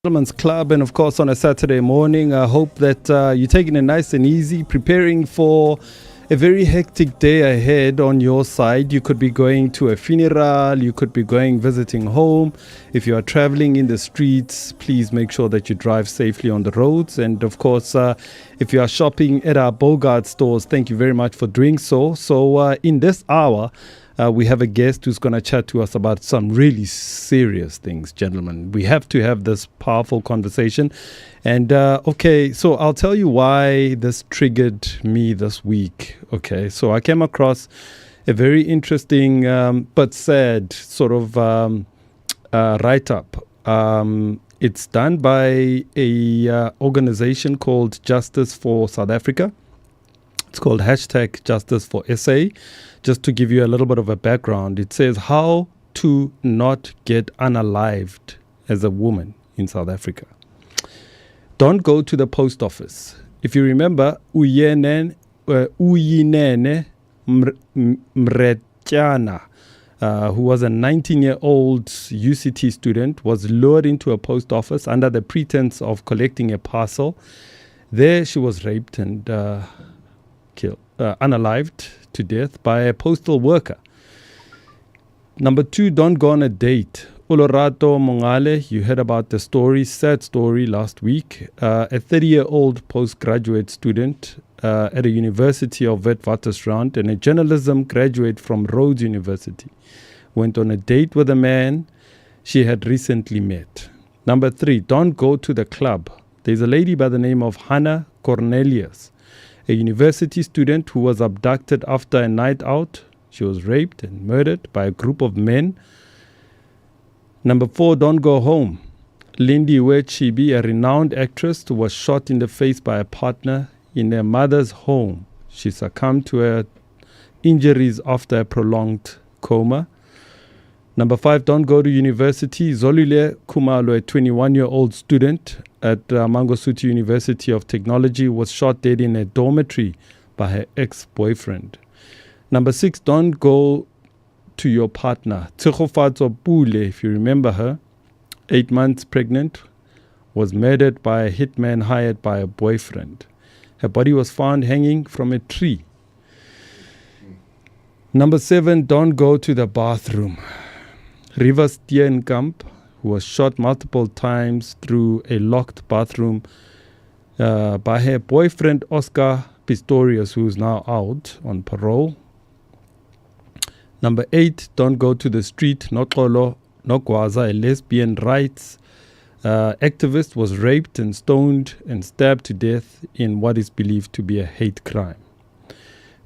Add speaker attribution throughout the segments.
Speaker 1: Gentlemen's Club, and of course on a Saturday morning. I hope that you're taking it nice and easy, preparing for a very hectic day ahead on your side. You could be going to a funeral, you could be visiting home. If you are traveling in the streets, please make sure that you drive safely on the roads. And of course, if you are shopping at our Bogart stores, thank you very much for doing so. So in this hour, we have a guest who's going to chat to us about some really serious things, gentlemen. We have to have this powerful conversation. And, okay, so I'll tell you why this triggered me this week. Okay, so I came across a very interesting but sad sort of write-up. It's done by a organization called Justice for South Africa. It's called #JusticeForSA. Just to give you a little bit of a background, it says how to not get unalived as a woman in South Africa. Don't go to the post office. If you remember, Uyinene Mretyana, who was a 19-year-old UCT student, was lured into a post office under the pretense of collecting a parcel. There she was raped and killed, unalived to death by a postal worker. Number 2, don't go on a date. Olorato Mongale, you heard about the story, sad story last week. A 30-year-old postgraduate student at a university of Witwatersrand and a journalism graduate from Rhodes University went on a date with a man she had recently met. Number 3, don't go to the club. There's a lady by the name of Hannah Cornelius, a university student who was abducted after a night out. She was raped and murdered by a group of men. Number 4, don't go home. Lindy Chibi, a renowned actress who was shot in the face by a partner in her mother's home. She succumbed to her injuries after a prolonged coma. Number 5, don't go to university. Zolile Kumalo, a 21-year-old student at Mangosuthu University of Technology, was shot dead in a dormitory by her ex-boyfriend. Number 6, don't go to your partner. Tshegofatso Pule, if you remember her, 8 months pregnant, was murdered by a hitman hired by a boyfriend. Her body was found hanging from a tree. Number 7, don't go to the bathroom. Riva Steenkamp, who was shot multiple times through a locked bathroom by her boyfriend Oscar Pistorius, who is now out on parole. Number 8, don't go to the street. Noxolo Nogwaza, a lesbian rights activist, was raped and stoned and stabbed to death in what is believed to be a hate crime.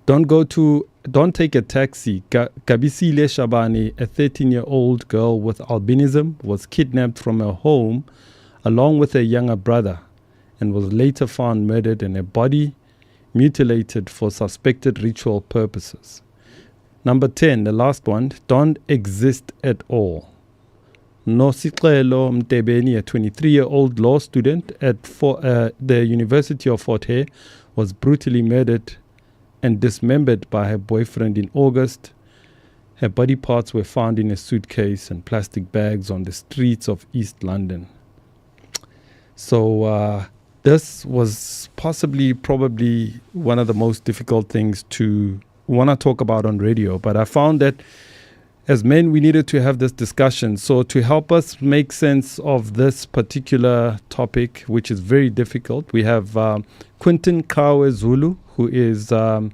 Speaker 1: Don't take a taxi. Kabisile Shabani, a 13-year-old girl with albinism, was kidnapped from her home along with her younger brother and was later found murdered and her body mutilated for suspected ritual purposes. Number 10, the last one, don't exist at all. Nosiqelo Mtebeni, a 23-year-old law student at the University of Fort Hare, was brutally murdered and dismembered by her boyfriend in August. Her body parts were found in a suitcase and plastic bags on the streets of East London. So this was probably one of the most difficult things to want to talk about on radio. But I found that as men, we needed to have this discussion. So to help us make sense of this particular topic, which is very difficult, we have Qhawe Zulu, who is a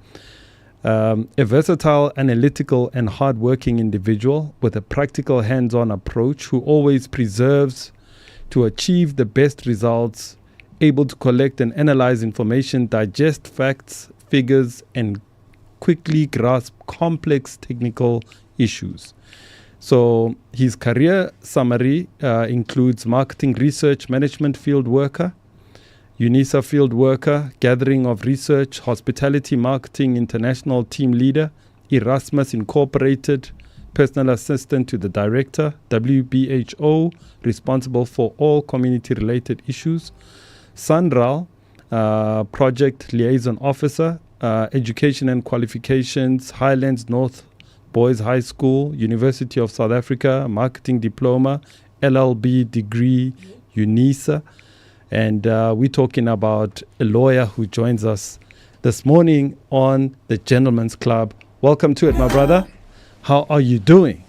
Speaker 1: versatile, analytical, and hardworking individual with a practical, hands-on approach who always preserves to achieve the best results, able to collect and analyze information, digest facts, figures, and quickly grasp complex technical issues. So his career summary includes marketing research management field worker, UNISA field worker, gathering of research, hospitality marketing international team leader, Erasmus Incorporated, personal assistant to the director, WBHO, responsible for all community-related issues, Sanral, project liaison officer, education and qualifications, Highlands North Boys High School, University of South Africa, marketing diploma, LLB degree, UNISA. And we're talking about a lawyer who joins us this morning on the Gentleman's Club. Welcome to it, my brother. How are you doing?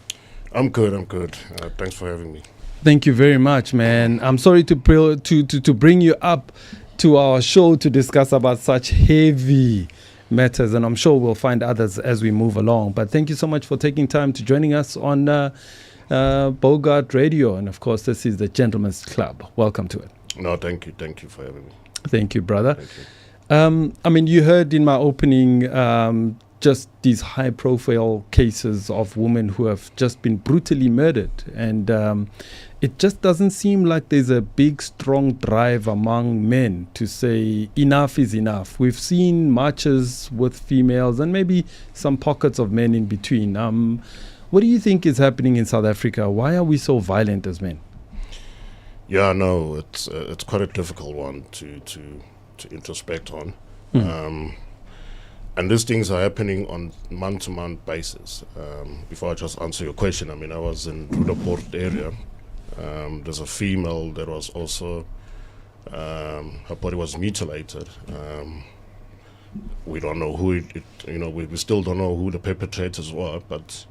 Speaker 2: I'm good. Thanks for having me.
Speaker 1: Thank you very much, man. I'm sorry to bring you up to our show to discuss about such heavy matters, and I'm sure we'll find others as we move along. But thank you so much for taking time to joining us on Bogart Radio. And of course, this is the Gentleman's Club. Welcome to it.
Speaker 2: No, thank you for having me.
Speaker 1: Thank you, brother.
Speaker 2: Thank you.
Speaker 1: I mean, you heard in my opening just these high-profile cases of women who have just been brutally murdered. And it just doesn't seem like there's a big, strong drive among men to say enough is enough. We've seen marches with females and maybe some pockets of men in between. What do you think is happening in South Africa? Why are we so violent as men?
Speaker 2: Yeah, no, it's quite a difficult one to introspect on. And these things are happening on month-to-month basis. Before I just answer your question, I mean, I was in Rudaport area. There's a female that was also, her body was mutilated. We don't know who we still don't know who the perpetrators were, but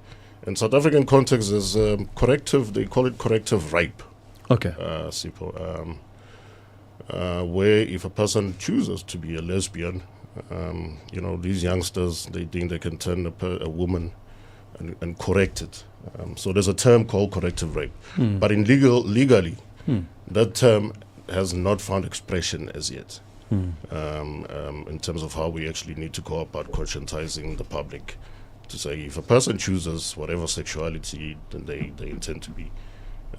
Speaker 2: in South African context, there's corrective, they call it corrective rape.
Speaker 1: Okay.
Speaker 2: Sipho, where if a person chooses to be a lesbian, these youngsters, they think they can turn a woman and correct it. So there's a term called corrective rape. But in legally, that term has not found expression as yet in terms of how we actually need to go about conscientizing the public to say if a person chooses whatever sexuality that they intend to be,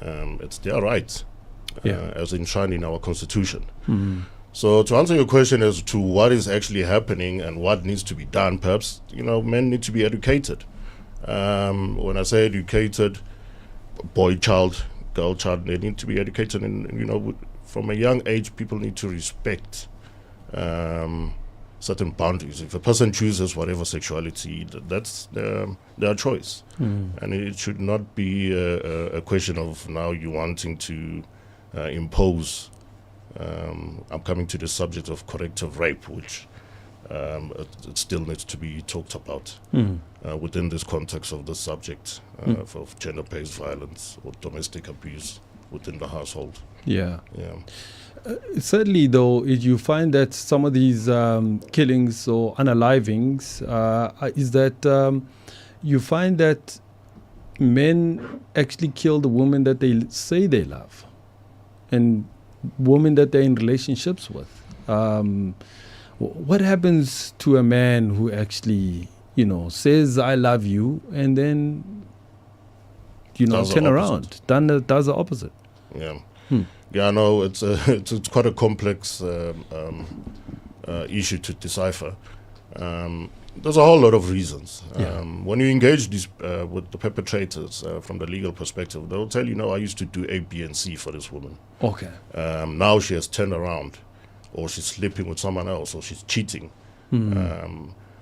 Speaker 2: it's their right, as enshrined in our constitution. So to answer your question as to what is actually happening and what needs to be done, perhaps, men need to be educated. When I say educated, boy child, girl child, they need to be educated. And, from a young age, people need to respect certain boundaries. If a person chooses whatever sexuality, that's their choice. And it should not be a question of now you wanting to impose. I'm coming to the subject of corrective rape, which it still needs to be talked about within this context of the subject of gender-based violence or domestic abuse within the household.
Speaker 1: Yeah. Certainly, though, you find that some of these killings or unalivings is that you find that men actually kill the women that they say they love and women that they're in relationships with. What happens to a man who actually, says I love you and then, turn around, does the opposite?
Speaker 2: Yeah. Yeah, no, it's quite a complex issue to decipher. There's a whole lot of reasons. When you engage with the perpetrators from the legal perspective, they'll tell you, I used to do A, B, and C for this woman.
Speaker 1: Okay.
Speaker 2: Now she has turned around, or she's sleeping with someone else, or she's cheating.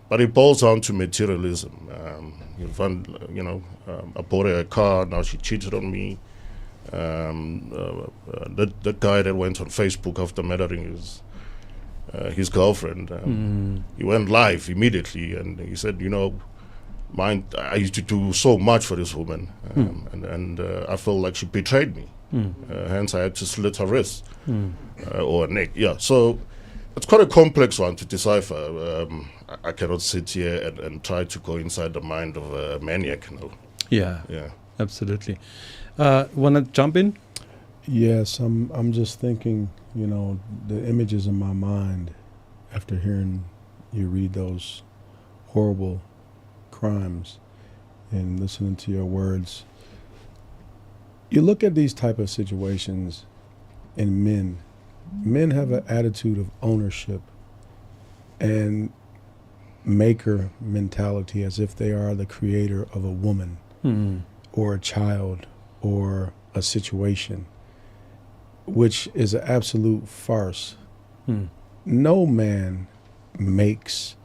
Speaker 2: But it boils down to materialism. You find, I bought her a car, now she cheated on me. That guy that went on Facebook after murdering his girlfriend, he went live immediately and he said, I used to do so much for this woman, and I felt like she betrayed me. Hence I had to slit her wrist or her neck. Yeah, so it's quite a complex one to decipher. I cannot sit here and try to go inside the mind of a maniac.
Speaker 1: Yeah, absolutely. Want to jump in?
Speaker 3: Yes, I'm just thinking, the images in my mind after hearing you read those horrible crimes and listening to your words. You look at these type of situations in men. Men have an attitude of ownership and maker mentality as if they are the creator of a woman or a child or a situation, which is an absolute farce. No man makes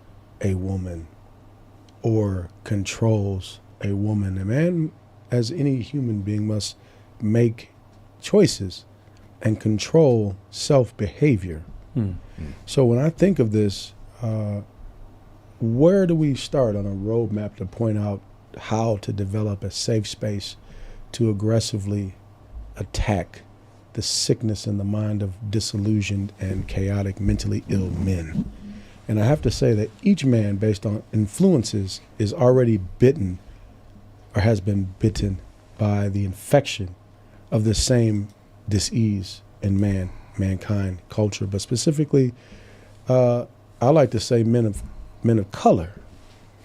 Speaker 3: a woman or controls a woman. A man, as any human being, must make choices and control self-behavior. So when I think of this, where do we start on a roadmap to point out how to develop a safe space to aggressively attack the sickness in the mind of disillusioned and chaotic, mentally ill men? And I have to say that each man, based on influences, is already bitten or has been bitten by the infection of the same dis-ease in mankind, culture, but specifically, I like to say men of color.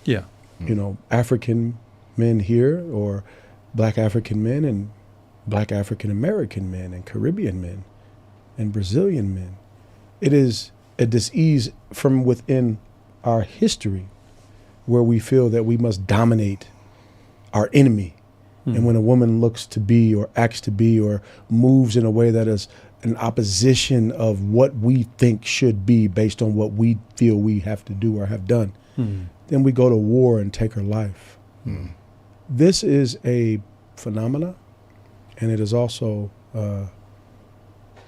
Speaker 1: Yeah.
Speaker 3: You know, African men here, or black African men and black African American men and Caribbean men and Brazilian men. It is a dis-ease from within our history where we feel that we must dominate our enemy. And when a woman looks to be or acts to be or moves in a way that is an opposition of what we think should be based on what we feel we have to do or have done, then we go to war and take her life. This is a phenomena, and it is also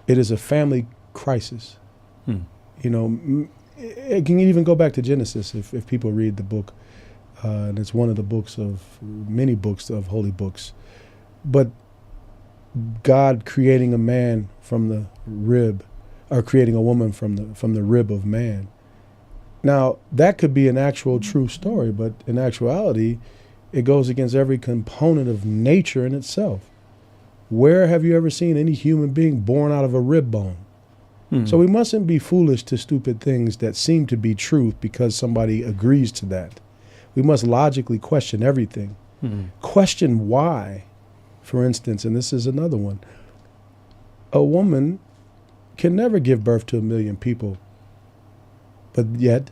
Speaker 3: it is a family crisis. You know, it can even go back to Genesis if people read the book. And it's one of the books of many books of holy books. But God creating a man from the rib, or creating a woman from the rib of man. Now, that could be an actual true story, but in actuality, it goes against every component of nature in itself. Where have you ever seen any human being born out of a rib bone? So we mustn't be foolish to stupid things that seem to be truth because somebody agrees to that. We must logically question everything. Question why, for instance, and this is another one. A woman can never give birth to 1 million people, but yet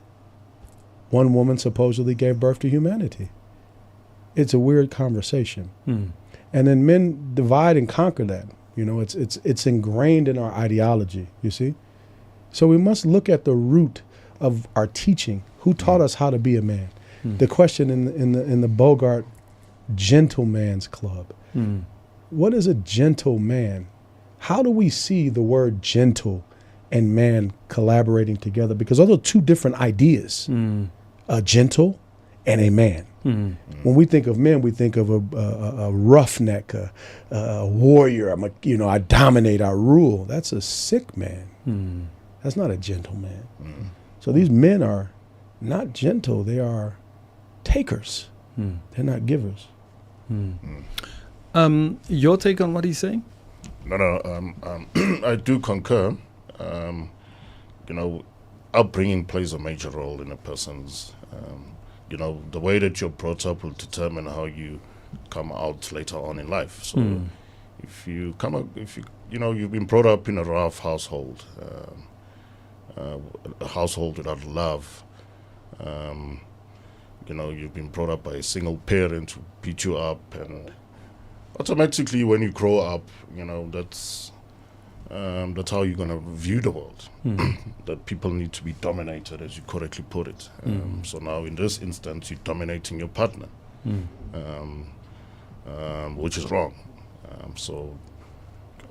Speaker 3: one woman supposedly gave birth to humanity. It's a weird conversation. And then men divide and conquer that. You know, it's ingrained in our ideology, you see? So we must look at the root of our teaching. Who taught us how to be a man? The question in the Bogart Gentleman's Club. What is a gentle man? How do we see the word gentle and man collaborating together? Because those are two different ideas, a gentle and a man. When we think of men, we think of a roughneck, a warrior. I dominate, I rule. That's a sick man. That's not a gentle man. So these men are not gentle. They are takers. They're not givers.
Speaker 1: Your take on what he's saying?
Speaker 2: No. I do concur. Upbringing plays a major role in a person's. The way that you're brought up will determine how you come out later on in life. So, if you've been brought up in a rough household, a household without love. You've been brought up by a single parent who beat you up, and automatically when you grow up, that's how you're going to view the world. That people need to be dominated, as you correctly put it. So now in this instance, you're dominating your partner, which is wrong. So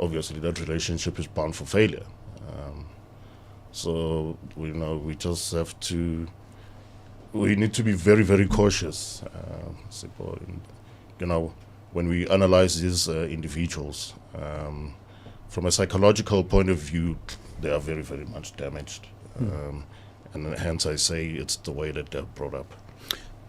Speaker 2: obviously that relationship is bound for failure. So we just have to. We need to be very, very cautious. When we analyze these individuals, from a psychological point of view, they are very, very much damaged. And hence I say it's the way that they're brought up.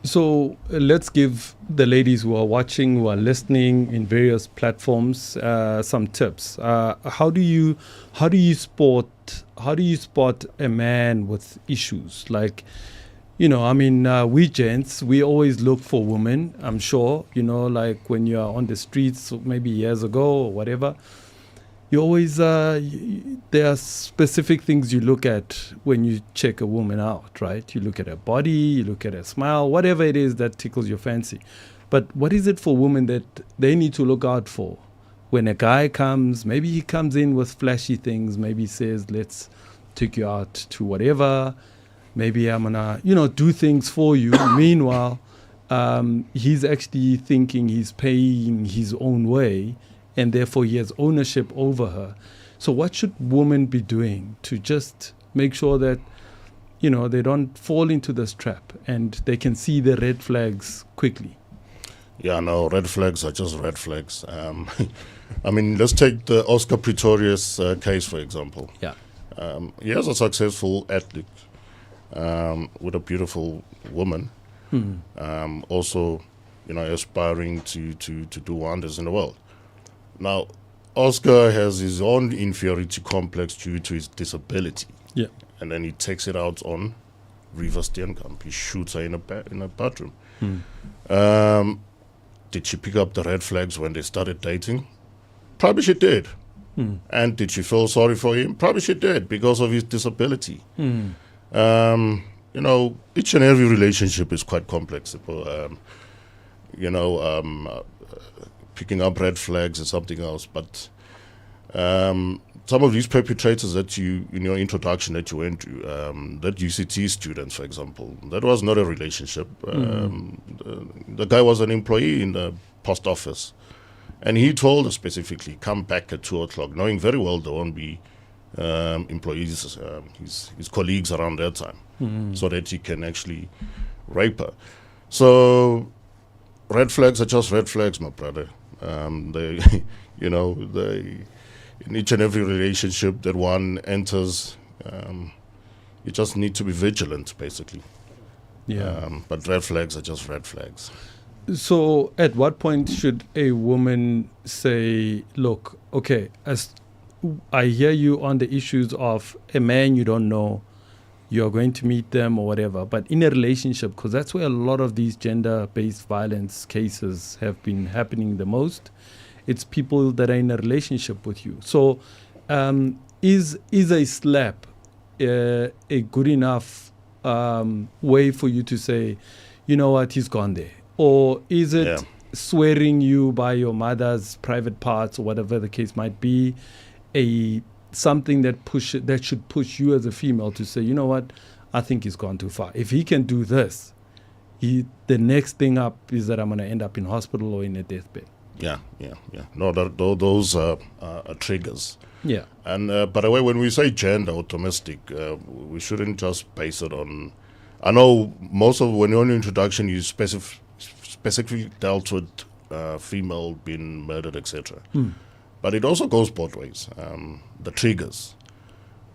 Speaker 1: So let's give the ladies who are watching, who are listening in various platforms, some tips. How do you spot a man with issues? Like, we gents, we always look for women, I'm sure, like when you're on the streets maybe years ago or whatever, you always, there are specific things you look at when you check a woman out, right? You look at her body, you look at her smile, whatever it is that tickles your fancy. But what is it for women that they need to look out for? When a guy comes, maybe he comes in with flashy things, maybe he says, let's take you out to whatever. Maybe I'm gonna, do things for you. Meanwhile, he's actually thinking he's paying his own way, and therefore he has ownership over her. So what should women be doing to just make sure that, they don't fall into this trap and they can see the red flags quickly?
Speaker 2: Yeah, no, red flags are just red flags. I mean, let's take the Oscar Pretorius case, for example.
Speaker 1: Yeah.
Speaker 2: He has a successful athlete with a beautiful woman, also, aspiring to do wonders in the world. Now, Oscar has his own inferiority complex due to his disability.
Speaker 1: Yeah.
Speaker 2: And then he takes it out on Riva Steenkamp. He shoots her in a bathroom. Did she pick up the red flags when they started dating? Probably she did. And did she feel sorry for him? Probably she did, because of his disability. Each and every relationship is quite complex. Picking up red flags is something else. But some of these perpetrators that you, in your introduction that you went to, that UCT students, for example, that was not a relationship. The guy was an employee in the post office. And he told us specifically, come back at 2 o'clock, knowing very well there won't be employees, his colleagues around that time, so that he can actually rape her. So red flags are just red flags, my brother. They, in each and every relationship that one enters, you just need to be vigilant, basically.
Speaker 1: Yeah.
Speaker 2: But red flags are just red flags.
Speaker 1: So at what point should a woman say, look, okay, as I hear you on the issues of a man you don't know, you're going to meet them or whatever, but in a relationship, because that's where a lot of these gender-based violence cases have been happening the most, it's people that are in a relationship with you. So is a slap a good enough way for you to say, you know what, he's gone there? Or is it swearing you by your mother's private parts or whatever the case might be, something that should push you as a female to say, you know what, I think he's gone too far. If he can do this, the next thing up is that I'm going to end up in hospital or in a deathbed.
Speaker 2: Yeah. No, those are triggers.
Speaker 1: Yeah.
Speaker 2: And by the way, when we say gender or domestic, we shouldn't just base it on. I know most of when you're in introduction, you specifically dealt with female being murdered, etc. But it also goes both ways. The triggers.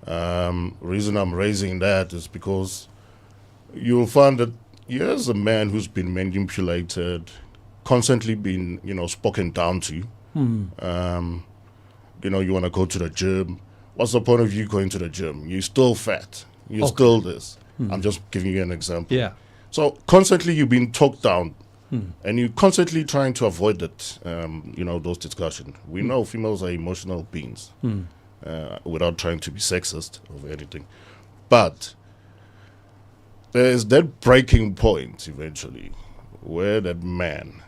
Speaker 2: Reason I'm raising that is because you'll find that here's a man who's been manipulated, constantly been spoken down to. You want to go to the gym. What's the point of you going to the gym? You're still fat. You're still this. I'm just giving you an example.
Speaker 1: Yeah.
Speaker 2: So constantly you've been talked down. And you're constantly trying to avoid that, those discussions. We know females are emotional beings, without trying to be sexist or anything. But there's that breaking point eventually where that man,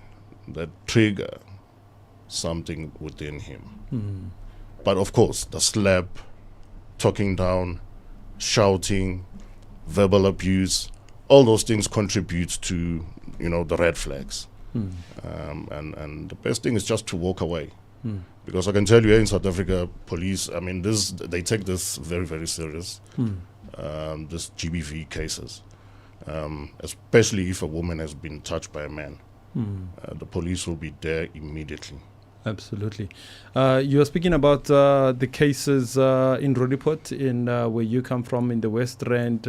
Speaker 2: that trigger something within him. But of course, the slap, talking down, shouting, verbal abuse, all those things contribute to the red flags. And the best thing is just to walk away. Because I can tell you here in South Africa, police, they take this very, very serious, this GBV cases, especially if a woman has been touched by a man. The police will be there immediately.
Speaker 1: Absolutely. You were speaking about the cases in Roodepoort, in where you come from in the West Rand.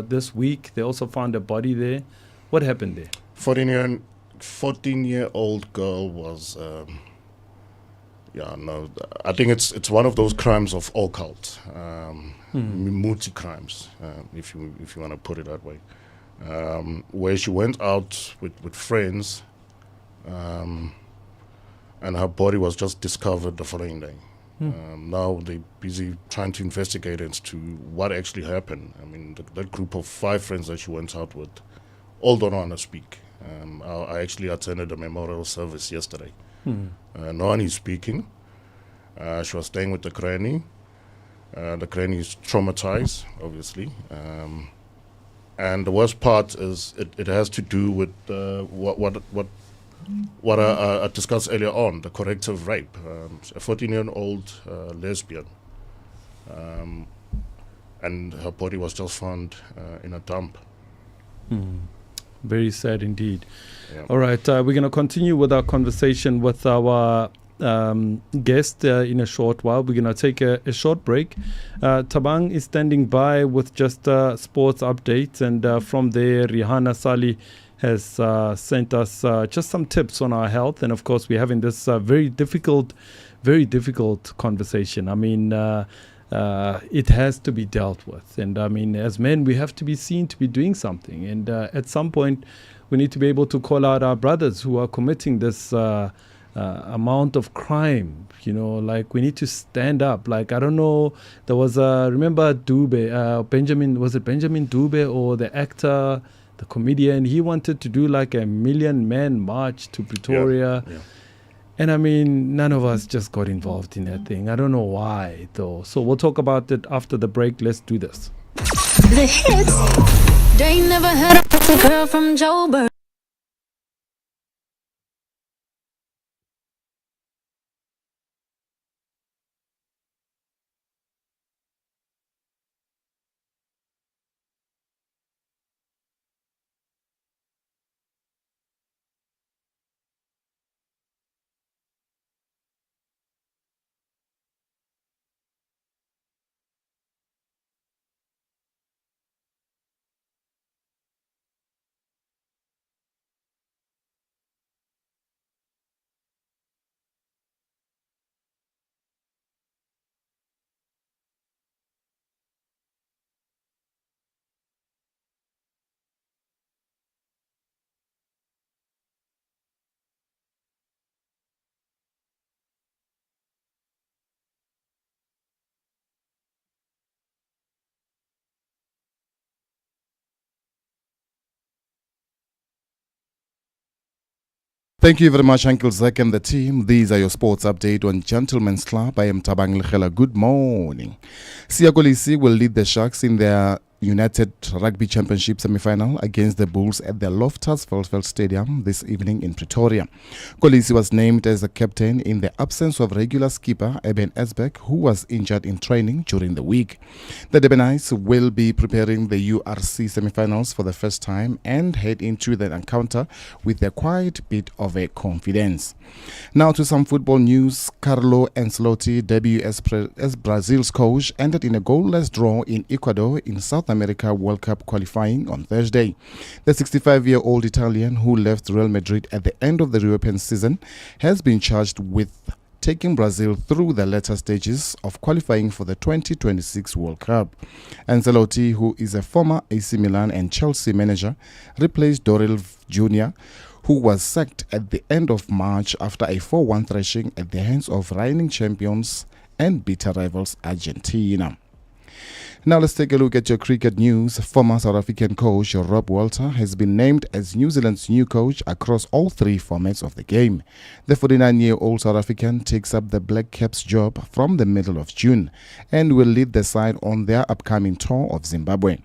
Speaker 1: This week, they also found a body there. What happened there? 14-year-old girl was, I think it's one of those crimes of occult, multi crimes, if you want to put it that way, where she went out with friends, and her body was just discovered the following day. Now they're busy trying to investigate as to what actually happened. That group of 5 friends that she went out with all don't want to speak. I actually attended a memorial service yesterday. No one is speaking. She was staying with the granny. The granny is traumatized, obviously. And the worst part is it has to do with what I discussed earlier on, the corrective rape. A 14-year-old lesbian
Speaker 2: and her body was just found in a dump.
Speaker 1: Very sad indeed.
Speaker 2: Yeah.
Speaker 1: All right, we're going to continue with our conversation with our guest in a short while. We're going to take a short break. Thabang is standing by with just sports updates, and from there, Rihanna Sali has sent us just some tips on our health. And of course, we're having this very difficult conversation. I mean, it has to be dealt with. And I mean, as men, we have to be seen to be doing something. And at some point, we need to be able to call out our brothers who are committing this amount of crime. You know, like we need to stand up. Like, I don't know, there was remember Dube, Benjamin Dube, or the actor, the comedian? He wanted to do like a 1 million man march to Pretoria.
Speaker 2: Yeah.
Speaker 1: And I mean, none of us just got involved in that thing. I don't know why, though. So we'll talk about it after the break. Let's do this.
Speaker 4: The hits. They ain't never had a pretty girl from Joburg.
Speaker 5: Thank you very much, Uncle Zach and the team. These are your sports update on Gentlemen's Club. I am Thabang Lechela. Good morning. Siyakolisi will lead the Sharks in their United Rugby Championship semi-final against the Bulls at the Loftus Veldveld Stadium this evening in Pretoria. Kolisi was named as the captain in the absence of regular skipper Eben Esbeck, who was injured in training during the week. The Debenites will be preparing the URC semi-finals for the first time and head into the encounter with a quiet bit of a confidence. Now to some football news. Carlo Ancelotti's debut as Brazil's coach ended in a goalless draw in Ecuador in South America World Cup qualifying on Thursday. The 65-year-old Italian, who left Real Madrid at the end of the European season, has been charged with taking Brazil through the latter stages of qualifying for the 2026 World Cup. Ancelotti, who is a former AC Milan and Chelsea manager, replaced Doril Jr., who was sacked at the end of March after a 4-1 thrashing at the hands of reigning champions and bitter rivals Argentina. Now let's take a look at your cricket news. Former South African coach Rob Walter has been named as New Zealand's new coach across all three formats of the game. The 49-year-old South African takes up the Black Caps job from the middle of June and will lead the side on their upcoming tour of Zimbabwe.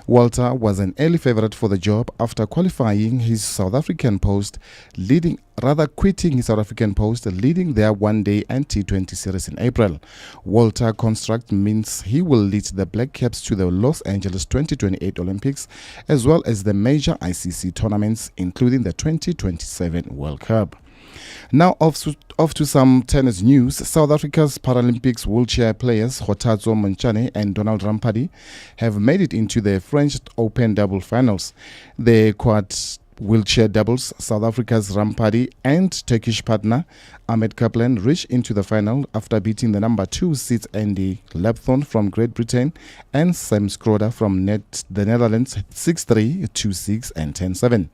Speaker 5: Walter was an early favourite for the job after quitting his South African post leading their one-day and T20 series in April. Walter's contract means he will lead the Black Caps to the Los Angeles 2028 Olympics as well as the major ICC tournaments, including the 2027 World Cup. Now off to some tennis news. South Africa's Paralympics wheelchair players Kgothatso Montjane and Donald Rampadi have made it into the French Open double finals. The quad wheelchair doubles, South Africa's Rampadi and Turkish partner Ahmed Kaplan reached into the final after beating the number 2 seed Andy Lapthorne from Great Britain and Sam Schroeder from the Netherlands 6-3, 2-6 and 10-7.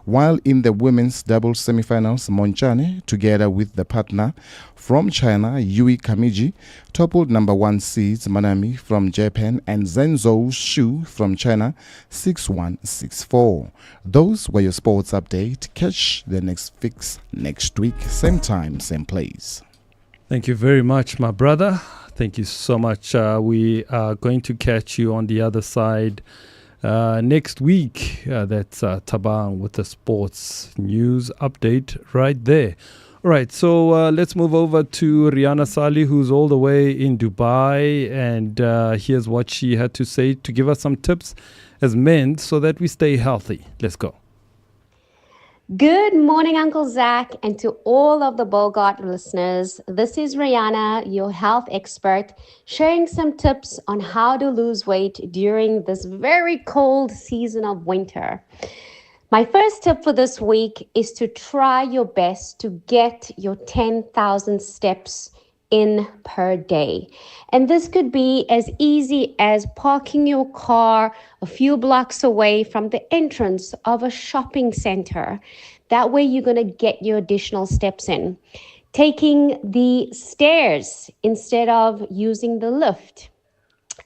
Speaker 5: While in the women's doubles semifinals, Montjane, together with the partner from China, Yui Kamiji, toppled number 1 seeds Manami from Japan and Zhenzhou Shu from China 6-1, 6-4. Those were your sports update. Catch the next fix next week, same time, same place.
Speaker 1: Thank you very much, my brother. Thank you so much. We are going to catch you on the other side next week. That's Thabang with the sports news update right there All right, so let's move over to Rihanna Sali, who's all the way in Dubai, and here's what she had to say to give us some tips as men so that we stay healthy. Let's go.
Speaker 6: Good morning, Uncle Zach, and to all of the Bogart listeners. This is Rihanna, your health expert, sharing some tips on how to lose weight during this very cold season of winter. My first tip for this week is to try your best to get your 10,000 steps in per day. And this could be as easy as parking your car a few blocks away from the entrance of a shopping center. That way you're going to get your additional steps in. Taking the stairs instead of using the lift.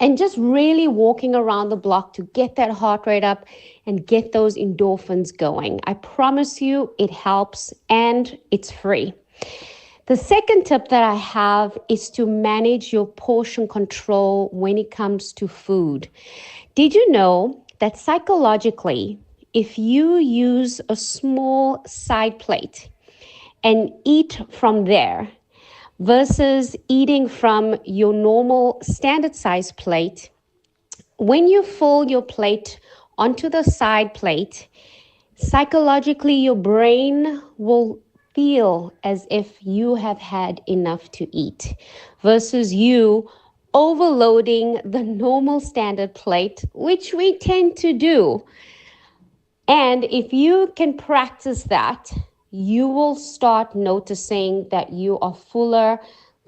Speaker 6: And just really walking around the block to get that heart rate up and get those endorphins going. I promise you it helps and it's free. The second tip that I have is to manage your portion control when it comes to food. Did you know that psychologically, if you use a small side plate and eat from there versus eating from your normal standard size plate, when you fill your plate onto the side plate, psychologically your brain will feel as if you have had enough to eat versus you overloading the normal standard plate, which we tend to do. And if you can practice that, you will start noticing that you are fuller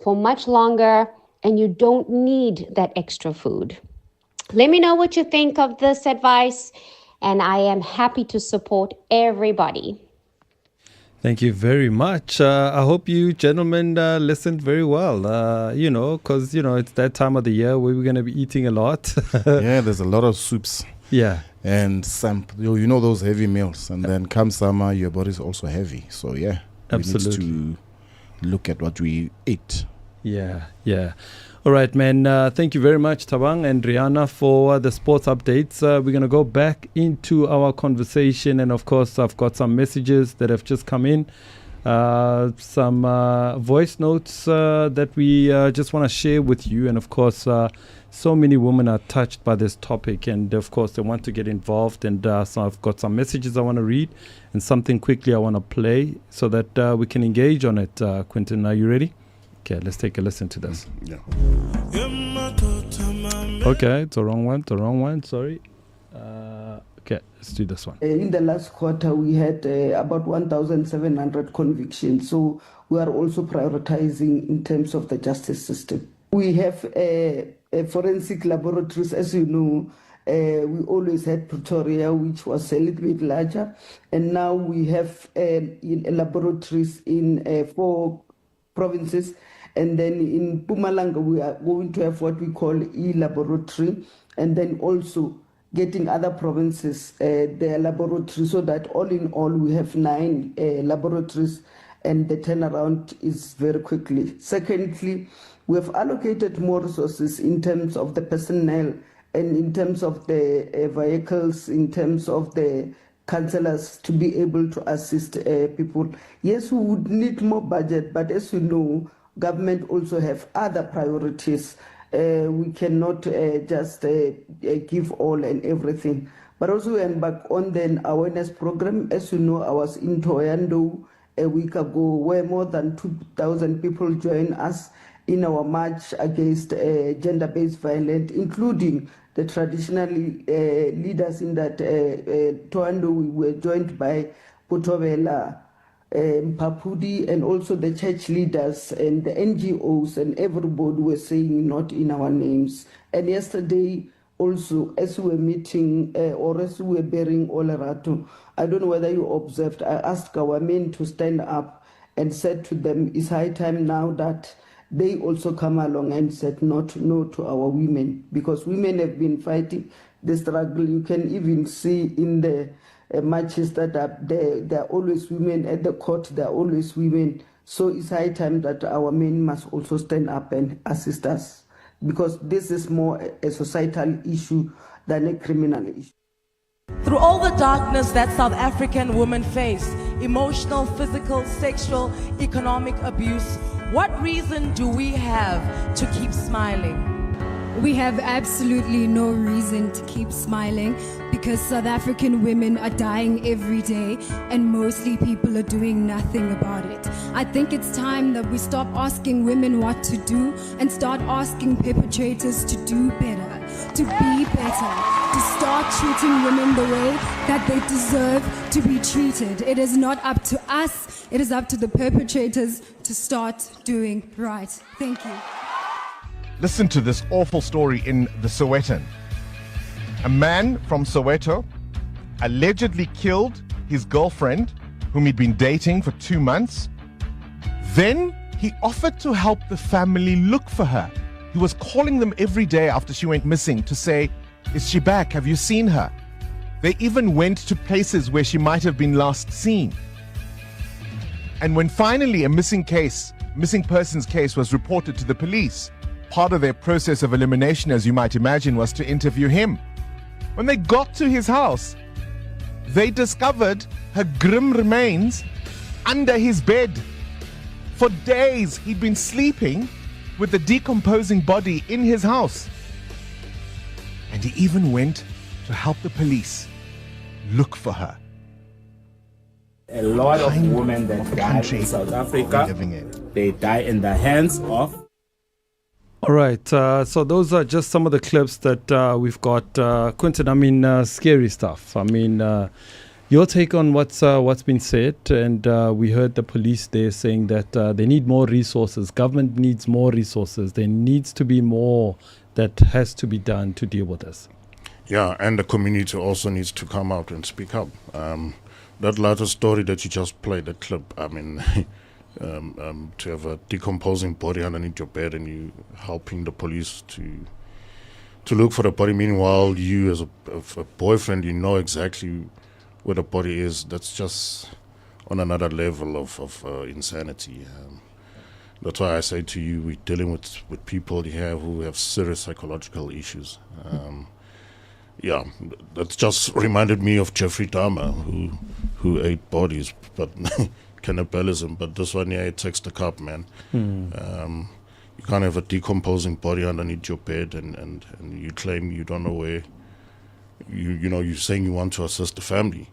Speaker 6: for much longer and you don't need that extra food. Let me know what you think of this advice, and I am happy to support everybody.
Speaker 1: Thank you very much. I hope you gentlemen listened very well, because, it's that time of the year where we're going to be eating a lot.
Speaker 5: Yeah, there's a lot of soups.
Speaker 1: Yeah.
Speaker 5: And some, those heavy meals. And then come summer, your body's also heavy. So, yeah,
Speaker 1: absolutely.
Speaker 5: We need to look at what we eat.
Speaker 1: Yeah. All right, man. Thank you very much, Thabang and Rihanna, for the sports updates. We're going to go back into our conversation. And, of course, I've got some messages that have just come in. Some voice notes that we just want to share with you. And, of course, so many women are touched by this topic. And, of course, they want to get involved. And so I've got some messages I want to read and something quickly I want to play so that we can engage on it. Quentin, are you ready? Okay, let's take a listen to this.
Speaker 5: Yeah.
Speaker 1: Okay, it's the wrong one, sorry. Okay, let's do this one.
Speaker 7: In the last quarter, we had about 1,700 convictions. So we are also prioritizing in terms of the justice system. We have forensic laboratories, as you know. We always had Pretoria, which was a little bit larger. And now we have laboratories in 4 provinces. And then in Mpumalanga, we are going to have what we call e-laboratory, and then also getting other provinces their laboratory, so that all in all, we have 9 laboratories, and the turnaround is very quickly. Secondly, we have allocated more resources in terms of the personnel and in terms of the vehicles, in terms of the councillors to be able to assist people. Yes, we would need more budget, but as you know, government also have other priorities. We cannot just give all and everything. But also we embark on the awareness program. As you know, I was in Thohoyandou a week ago, where more than 2,000 people joined us in our march against gender-based violence, including the traditional leaders in that Thohoyandou. We were joined by Putovela, Mpapudi, and also the church leaders and the NGOs, and everybody were saying not in our names. And yesterday also, as we were meeting or as we were bearing Olerato, I don't know whether you observed, I asked our men to stand up and said to them, it's high time now that they also come along and said no to our women, because women have been fighting the struggle. You can even see in the marches that are there are always women at the court, there are always women. So it's high time that our men must also stand up and assist us, because this is more a societal issue than a criminal issue.
Speaker 8: Through all the darkness that South African women face, emotional, physical, sexual, economic abuse. What reason do we have to keep smiling?
Speaker 9: We have absolutely no reason to keep smiling because South African women are dying every day and mostly people are doing nothing about it. I think it's time that we stop asking women what to do and start asking perpetrators to do better, to be better, to start treating women the way that they deserve to be treated. It is not up to us, it is up to the perpetrators to start doing right. Thank you.
Speaker 10: Listen to this awful story in the Sowetan. A man from Soweto allegedly killed his girlfriend, whom he'd been dating for 2 months. Then he offered to help the family look for her. He was calling them every day after she went missing to say, "Is she back? Have you seen her?" They even went to places where she might have been last seen. And when finally a missing persons case was reported to the police, part of their process of elimination, as you might imagine, was to interview him. When they got to his house, they discovered her grim remains under his bed. For days, he'd been sleeping with the decomposing body in his house. And he even went to help the police look for her.
Speaker 11: A lot of women that die in South Africa, they die in the hands of.
Speaker 1: All right, so those are just some of the clips that we've got. Quentin, I mean, scary stuff. I mean, your take on what's been said, and we heard the police there saying that they need more resources. Government needs more resources. There needs to be more that has to be done to deal with this.
Speaker 2: Yeah, and the community also needs to come out and speak up. That latter story that you just played, that clip, I mean... to have a decomposing body underneath your bed and you helping the police to look for the body. Meanwhile, you as a boyfriend, you know exactly where the body is. That's just on another level of insanity. That's why I say to you, we're dealing with people here who have serious psychological issues. Yeah, that just reminded me of Jeffrey Dahmer, who ate bodies, but... cannibalism, but this one, yeah, it takes the cup, man. You can't have a decomposing body underneath your bed and you claim you don't know where, you're saying you want to assist the family.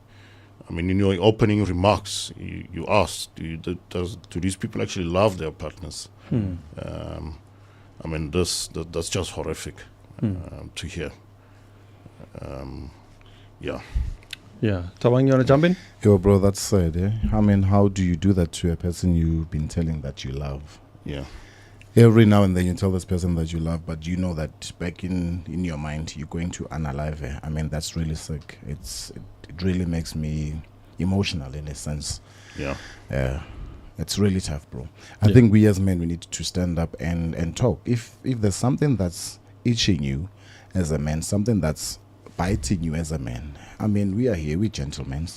Speaker 2: I mean, in your opening remarks, you asked, do these people actually love their partners? I mean, that's just horrific to hear. Yeah.
Speaker 1: Yeah. Tawang, you want to jump in?
Speaker 5: Yo, bro, that's sad, eh? I mean, how do you do that to a person you've been telling that you love?
Speaker 2: Yeah.
Speaker 5: Every now and then you tell this person that you love, but you know that back in your mind, you're going to unalive her. I mean, that's really sick. It really makes me emotional in a sense.
Speaker 2: Yeah.
Speaker 5: It's really tough, bro. I think we as men, we need to stand up and talk. If there's something that's itching you as a man, something that's biting you as a man, I mean, we are here, we're gentlemen.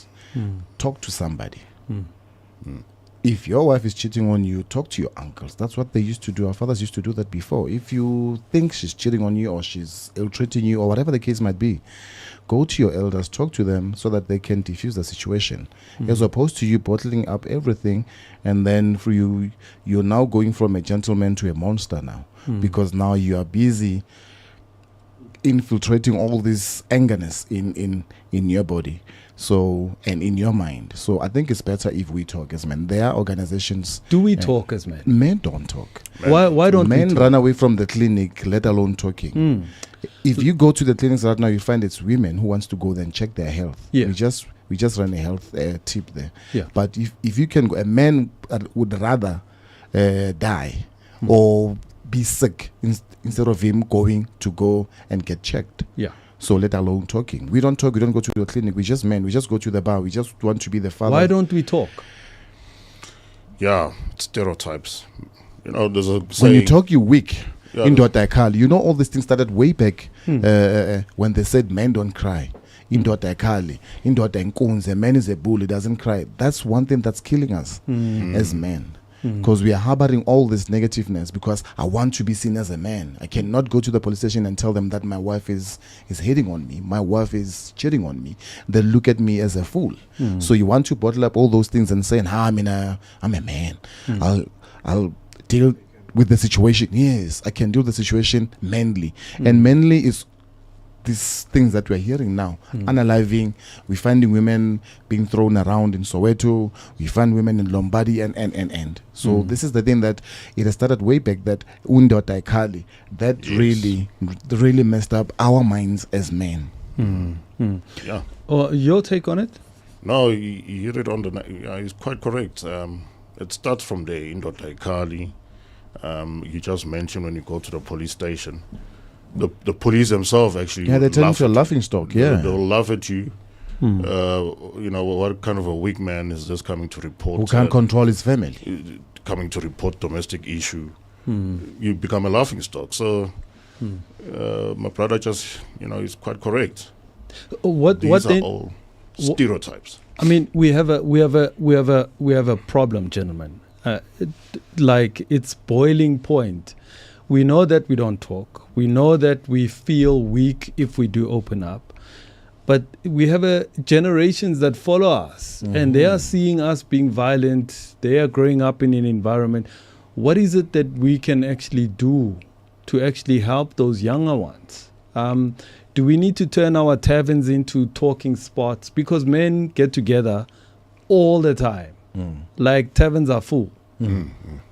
Speaker 5: Talk to somebody. If your wife is cheating on you, talk to your uncles. That's what they used to do. Our fathers used to do that before. If you think she's cheating on you or she's ill-treating you or whatever the case might be, go to your elders, talk to them so that they can diffuse the situation. As opposed to you bottling up everything and then for you're now going from a gentleman to a monster now. Because now you are busy infiltrating all this angerness in your body, so, and in your mind. So I think it's better if we talk as men. There are organizations.
Speaker 1: Do we talk as men?
Speaker 5: Men don't talk.
Speaker 1: Why don't
Speaker 5: men
Speaker 1: we talk?
Speaker 5: run away from the clinic, let alone talking? If you go to the clinics right now, you find it's women who wants to go there and check their health. We just run a health tip there. But if you can go, a man would rather die or be sick instead of him going to go and get checked. So let alone talking. We don't talk, we don't go to the clinic. We just men. We just go to the bar. We just want to be the father.
Speaker 1: Why don't we talk?
Speaker 2: Yeah, stereotypes. There's a saying,
Speaker 5: when you talk, you're weak. Indoda Ekali. You know, all these things started way back when they said men don't cry. Indoda Ekali. Indoda Nkunze. Man is a bull. He doesn't cry. That's one thing that's killing us as men. because we are harboring all this negativeness because I want to be seen as a man. I cannot go to the police station and tell them that my wife is hitting on me, my wife is cheating on me. They look at me as a fool. So you want to bottle up all those things and say, I'm a man. I'll deal with the situation. Yes, I can deal with the situation manly. And manly is these things that we're hearing now, unaliving. We're finding women being thrown around in Soweto. We find women in Lombardy and. So this is the thing that it has started way back, that Undota Kali, that really messed up our minds as men.
Speaker 2: Yeah.
Speaker 1: Your take on it?
Speaker 2: No, you hit it on the. It's quite correct. It starts from there, Indota Kali. You just mentioned when you go to the police station. The police themselves actually
Speaker 5: they turn into a laughing stock.
Speaker 2: They'll laugh at you. What kind of a weak man is this coming to report?
Speaker 5: Who can't control his family?
Speaker 2: Coming to report domestic issue. You become a laughing stock. So my brother just is quite correct. These are all stereotypes.
Speaker 1: I mean, we have a problem, gentlemen. Like it's boiling point. We know that we don't talk. We know that we feel weak if we do open up. But we have generations that follow us, and they are seeing us being violent. They are growing up in an environment. What is it that we can actually do to actually help those younger ones? Do we need to turn our taverns into talking spots? Because men get together all the time. Like taverns are full.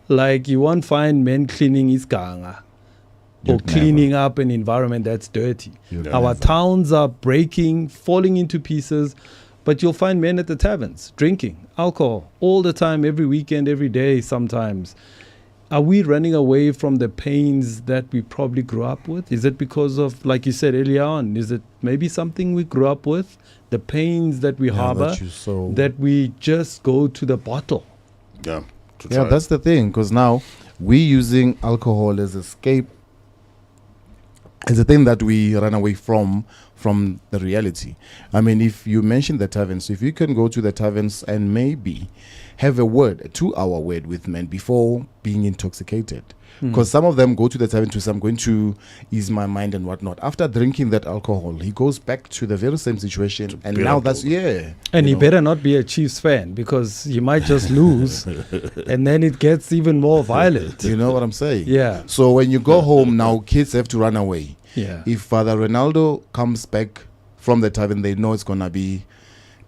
Speaker 1: Like you won't find men cleaning iskanga or cleaning up an environment that's dirty. Our towns are breaking, falling into pieces, but you'll find men at the taverns drinking alcohol all the time, every weekend, every day sometimes. Are we running away from the pains that we probably grew up with? Is it because of, like you said earlier on, is it maybe something we grew up with, the pains that we harbor, that we just go to the bottle?
Speaker 5: Yeah, that's the thing, because now we're using alcohol as escape, as a thing that we run away from the reality. I mean, if you mention the taverns, if you can go to the taverns and maybe have a 2-hour word with men before being intoxicated. Because some of them go to the tavern to say, I'm going to ease my mind and whatnot. After drinking that alcohol, he goes back to the very same situation. And now that's,
Speaker 1: And he better not be a Chiefs fan, because you might just lose. And then it gets even more violent.
Speaker 5: You know what I'm saying?
Speaker 1: Yeah.
Speaker 5: So when you go home now, kids have to run away.
Speaker 1: Yeah.
Speaker 5: If Father Ronaldo comes back from the tavern, they know it's going to be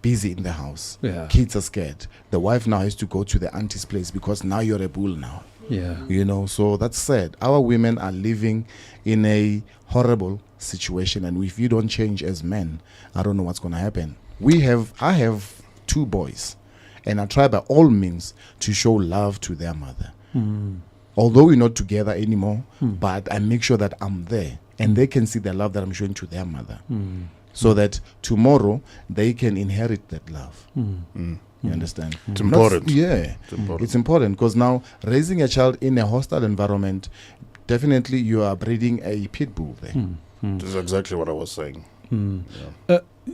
Speaker 5: busy in the house.
Speaker 1: Yeah.
Speaker 5: Kids are scared. The wife now has to go to the auntie's place because now you're a bull now.
Speaker 1: Yeah.
Speaker 5: So that's sad. Our women are living in a horrible situation, and if you don't change as men, I don't know what's going to happen. I have 2 boys, and I try by all means to show love to their mother. Although we're not together anymore, but I make sure that I'm there, and they can see the love that I'm showing to their mother, so that tomorrow they can inherit that love. You understand?
Speaker 2: It's important.
Speaker 5: It's important, because now raising a child in a hostile environment, definitely you are breeding a pit bull there.
Speaker 2: This is exactly what I was saying.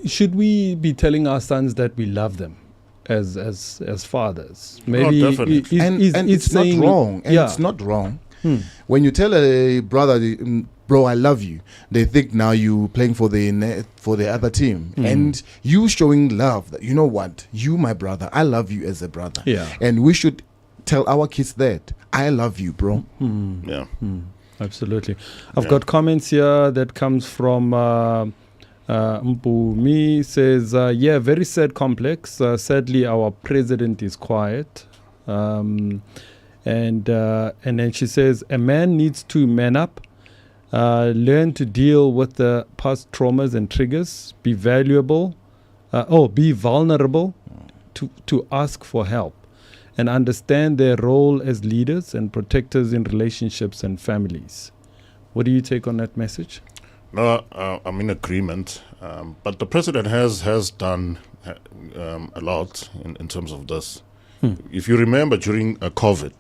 Speaker 1: Should we be telling our sons that we love them as fathers? Maybe
Speaker 2: definitely.
Speaker 5: It's not wrong. It's not wrong. When you tell a brother, bro, I love you, they think now you playing for the other team, and you showing love. That, you know what, you, my brother, I love you as a brother. And we should tell our kids that I love you, bro.
Speaker 1: Absolutely. I've got comments here that comes from Mpumi says, very sad complex. Sadly, our president is quiet. And then she says, a man needs to man up, learn to deal with the past traumas and triggers, be vulnerable to ask for help, and understand their role as leaders and protectors in relationships and families. What do you take on that message?
Speaker 2: No, I'm in agreement. But the president has done a lot in terms of this. If you remember, during COVID,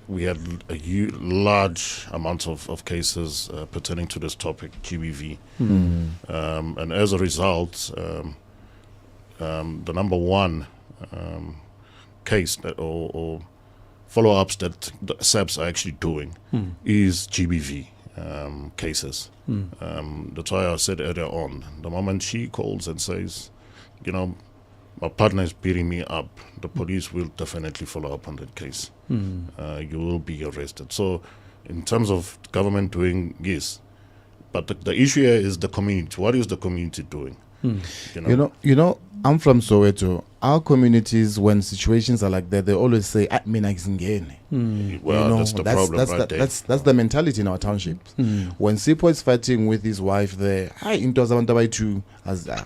Speaker 2: we had a large amount of cases pertaining to this topic, GBV. And as a result, the number one case or follow-ups that the SAPs are actually doing is GBV cases. That's why I said earlier on, the moment she calls and says, my partner is beating me up, the police will definitely follow up on that case. You will be arrested. So in terms of government doing this, but the issue here is the community. What is the community doing?
Speaker 5: I'm from Soweto. Our communities, when situations are like that, they always say, "Mina isingene."
Speaker 2: Well, that's the problem right there.
Speaker 5: That's the mentality in our townships. When Sipho is fighting with his wife there, into Azamantaba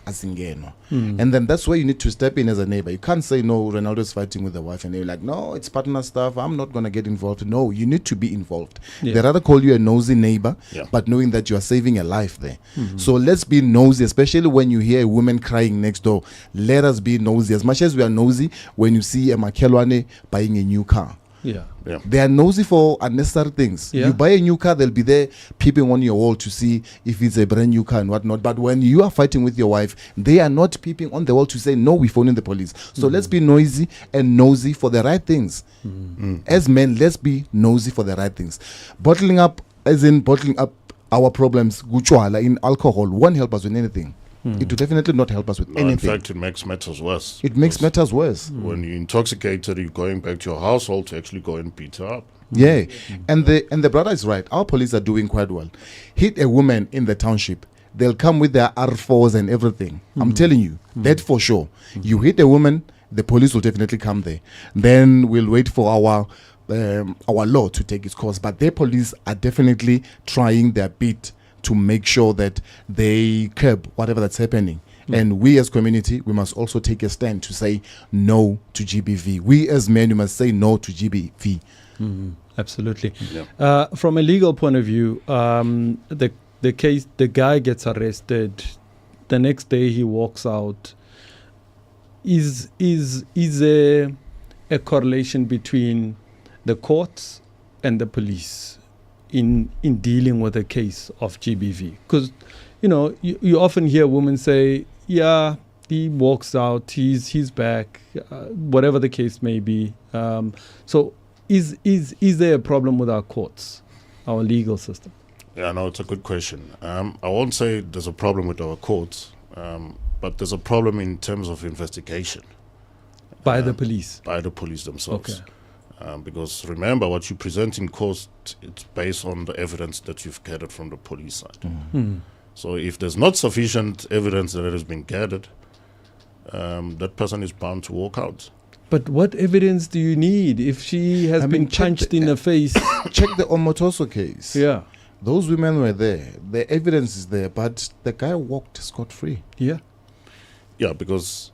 Speaker 5: asingeno. And then that's where you need to step in as a neighbor. You can't say, no, Ronaldo's fighting with the wife, and you're like, no, it's partner stuff, I'm not going to get involved. No, you need to be involved. They rather call you a nosy neighbor, but knowing that you are saving a life there. So let's be nosy, especially when you hear a woman crying next door. Let us be nosy. As much as we are nosy when you see a Makelwane buying a new car. They are nosy for unnecessary things. You buy a new car, they'll be there peeping on your wall to see if it's a brand new car and whatnot. But when you are fighting with your wife, they are not peeping on the wall to say, no, we're phoning the police. So let's be noisy and nosy for the right things. As men, let's be nosy for the right things. Bottling up our problems, guchwala in alcohol, won't help us with anything. It will definitely not help us with anything.
Speaker 2: In fact, it makes matters worse.
Speaker 5: It makes matters worse.
Speaker 2: When you're intoxicated, you're going back to your household to actually go and beat her up.
Speaker 5: Yeah, and the brother is right. Our police are doing quite well. Hit a woman in the township, they'll come with their R4s and everything. I'm telling you, that for sure. You hit a woman, the police will definitely come there. Then we'll wait for our law to take its course. But their police are definitely trying their bit to make sure that they curb whatever that's happening. And we as community, we must also take a stand to say no to GBV. We as men, we must say no to GBV.
Speaker 1: Absolutely. From a legal point of view, the case, the guy gets arrested. The next day he walks out. Is a correlation between the courts and the police in dealing with a case of GBV? Because you often hear women say, yeah, he walks out, he's back, whatever the case may be. So is there a problem with our courts, our legal system?
Speaker 2: Yeah, no, it's a good question. I won't say there's a problem with our courts, but there's a problem in terms of investigation.
Speaker 1: By the police?
Speaker 2: By the police themselves.
Speaker 1: Okay.
Speaker 2: Because remember, what you present in court, it's based on the evidence that you've gathered from the police side. So if there's not sufficient evidence that has been gathered, that person is bound to walk out.
Speaker 1: But what evidence do you need if she has been punched in the face?
Speaker 5: Check the Omotoso case.
Speaker 1: Yeah.
Speaker 5: Those women were there. The evidence is there, but the guy walked scot-free.
Speaker 1: Yeah.
Speaker 2: Yeah, because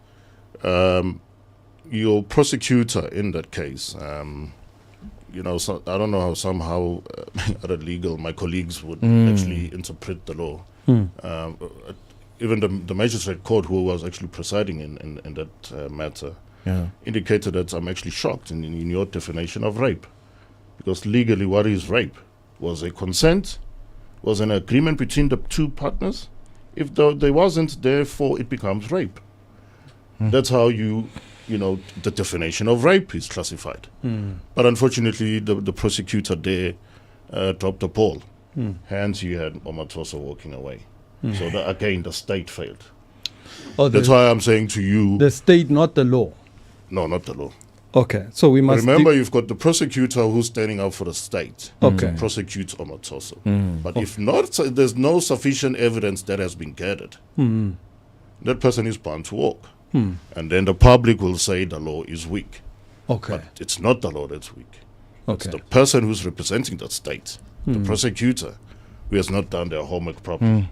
Speaker 2: your prosecutor in that case, so I don't know how somehow other legal, my colleagues would actually interpret the law. Even the magistrate court who was actually presiding in that matter indicated that I'm actually shocked in your definition of rape. Because legally, what is rape? Was a consent? Was an agreement between the two partners? If there wasn't, therefore it becomes rape. That's how the definition of rape is classified. But unfortunately, the prosecutor there dropped the ball. Hence, you had Omatoso walking away. So again, the state failed. That's why I'm saying to you...
Speaker 1: The state, not the law.
Speaker 2: No, not the law.
Speaker 1: Okay, so we must...
Speaker 2: Remember, you've got the prosecutor who's standing up for the state.
Speaker 1: Okay.
Speaker 2: Prosecutes Omatoso. But if not, there's no sufficient evidence that has been gathered. That person is bound to walk. And then the public will say the law is weak.
Speaker 5: Okay.
Speaker 2: But it's not the law that's weak.
Speaker 5: Okay.
Speaker 2: It's the person who's representing that state, the prosecutor, who has not done their homework properly.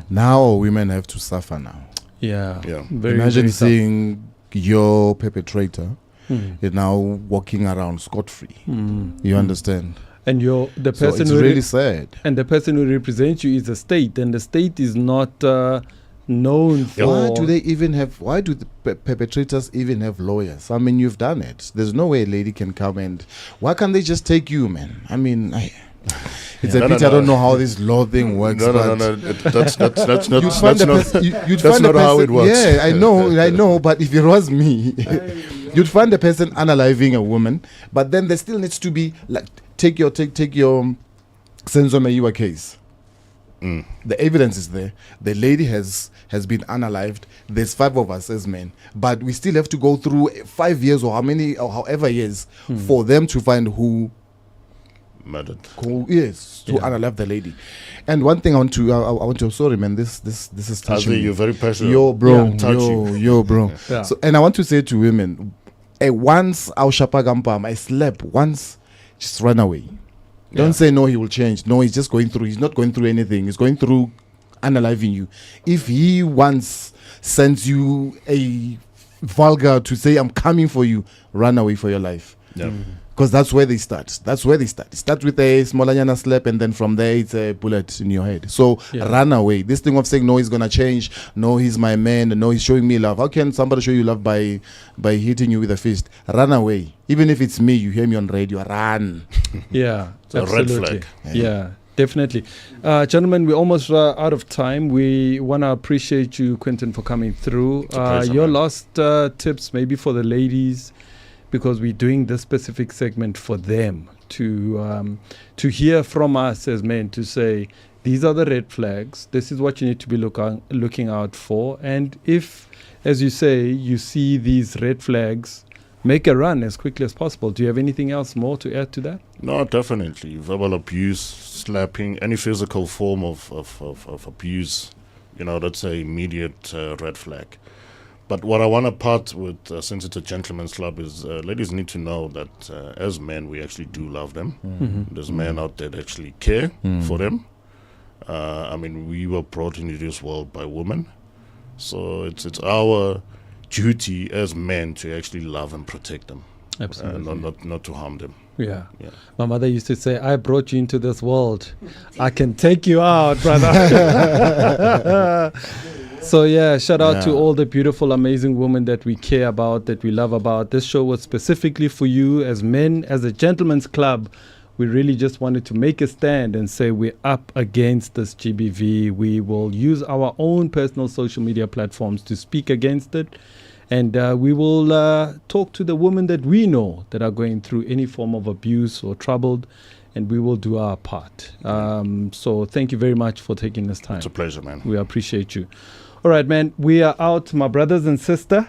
Speaker 5: Now women have to suffer now.
Speaker 1: Yeah.
Speaker 5: Imagine seeing your perpetrator is now walking around scot-free. You understand?
Speaker 1: And the person
Speaker 5: so it's
Speaker 1: who
Speaker 5: really sad.
Speaker 1: And the person who represents you is the state, and the state is not known for...
Speaker 5: Why do the perpetrators even have lawyers? I mean, you've done it. There's no way a lady can come and... Why can't they just take you, man? I mean... It's a bit. I don't know how this law thing works.
Speaker 2: No. That's not how it works.
Speaker 5: Yeah, I know. But if it was me, You'd find a person unaliving a woman, but then there still needs to be like take your Senzo Meyiwa case. The evidence is there. The lady has been unalived. There's 5 of us as men, but we still have to go through 5 years or however years for them to find who
Speaker 2: murdered.
Speaker 5: To unalive the lady. And one thing I want to sorry man, this is touching me.
Speaker 2: You're very passionate.
Speaker 5: Yo bro,
Speaker 2: Yeah,
Speaker 5: yo bro.
Speaker 1: Yeah.
Speaker 5: So, and I want to say to women, once I slept once, just run away. Don't say no, he will change. No, he's just going through. He's not going through anything. He's going through unaliving you. If he once sends you a vulgar to say, I'm coming for you, run away for your life.
Speaker 2: Yeah.
Speaker 5: Because that's where they start. Start with a smallanyana slap, and then from there it's a bullet in your head. So run away. This thing of saying no, he's gonna change. No, he's my man. No, he's showing me love. How can somebody show you love by hitting you with a fist? Run away. Even if it's me, you hear me on radio. Run.
Speaker 1: Yeah,
Speaker 2: it's a red flag.
Speaker 1: Yeah, definitely. Gentlemen, we're almost out of time. We want to appreciate you, Quentin, for coming through. Your last tips, maybe for the ladies, because we're doing this specific segment for them to hear from us as men, to say, these are the red flags. This is what you need to be looking out for. And if, as you say, you see these red flags, make a run as quickly as possible. Do you have anything else more to add to that?
Speaker 2: No, definitely. Verbal abuse, slapping, any physical form of abuse, that's an immediate red flag. But what I want to part with, since it's a gentleman's club, is ladies need to know that as men, we actually do love them. There's men out there that actually care for them. We were brought into this world by women. So it's our duty as men to actually love and protect them.
Speaker 1: Absolutely.
Speaker 2: Not to harm them.
Speaker 1: Yeah. My mother used to say, I brought you into this world. I can take you out, brother. So shout out to all the beautiful, amazing women that we care about, that we love about. This show was specifically for you as men, as a gentleman's club. We really just wanted to make a stand and say we're up against this GBV. We will use our own personal social media platforms to speak against it. And we will talk to the women that we know that are going through any form of abuse or troubled, and we will do our part. So thank you very much for taking this time.
Speaker 2: It's a pleasure, man.
Speaker 1: We appreciate you. All right, man. We are out, my brothers and sister.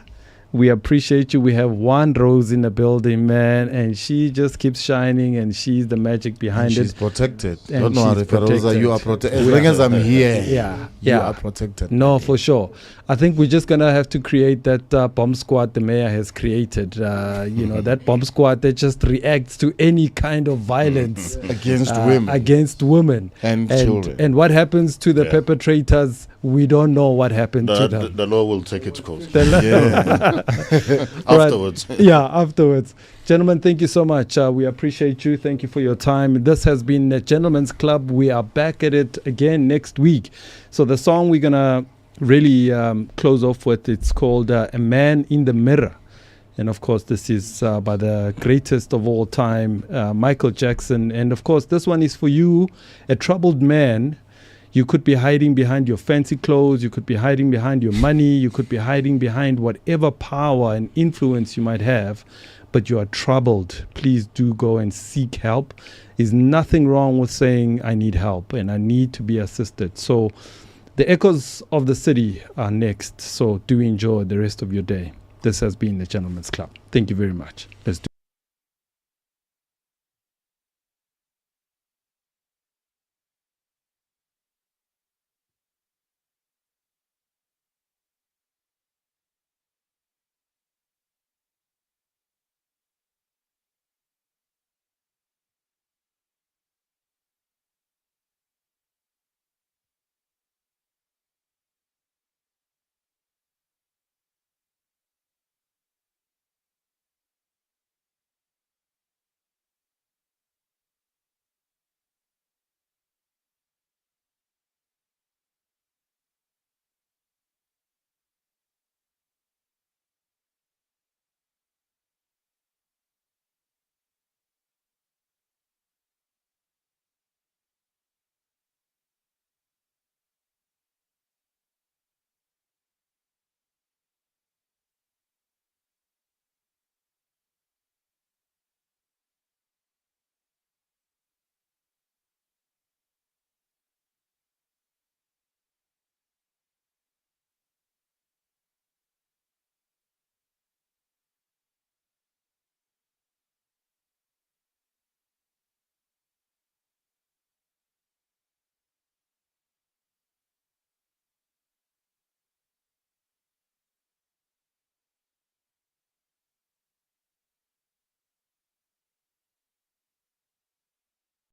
Speaker 1: We appreciate you. We have one Rose in the building, man, and she just keeps shining, and she's the magic behind
Speaker 5: she's
Speaker 1: it.
Speaker 5: Protected.
Speaker 1: And
Speaker 5: Don't know, Rosa, you are protected. As long as I'm here, you are protected.
Speaker 1: No, for sure. I think we're just going to have to create that bomb squad the mayor has created. That bomb squad that just reacts to any kind of violence
Speaker 5: against
Speaker 1: women.
Speaker 5: And children.
Speaker 1: And what happens to the perpetrators, we don't know what happened to them.
Speaker 2: The law will take its course.
Speaker 1: Afterwards. Afterwards. Gentlemen, thank you so much. We appreciate you. Thank you for your time. This has been the Gentleman's Club. We are back at it again next week. So the song we're going to really close off with, it's called A Man in the Mirror. And of course, this is by the greatest of all time, Michael Jackson. And of course, this one is for you, a troubled man. You could be hiding behind your fancy clothes. You could be hiding behind your money. You could be hiding behind whatever power and influence you might have, but you are troubled. Please do go and seek help. There's nothing wrong with saying, I need help and I need to be assisted. So the echoes of the city are next. So do enjoy the rest of your day. This has been the Gentleman's Club. Thank you very much. Let's do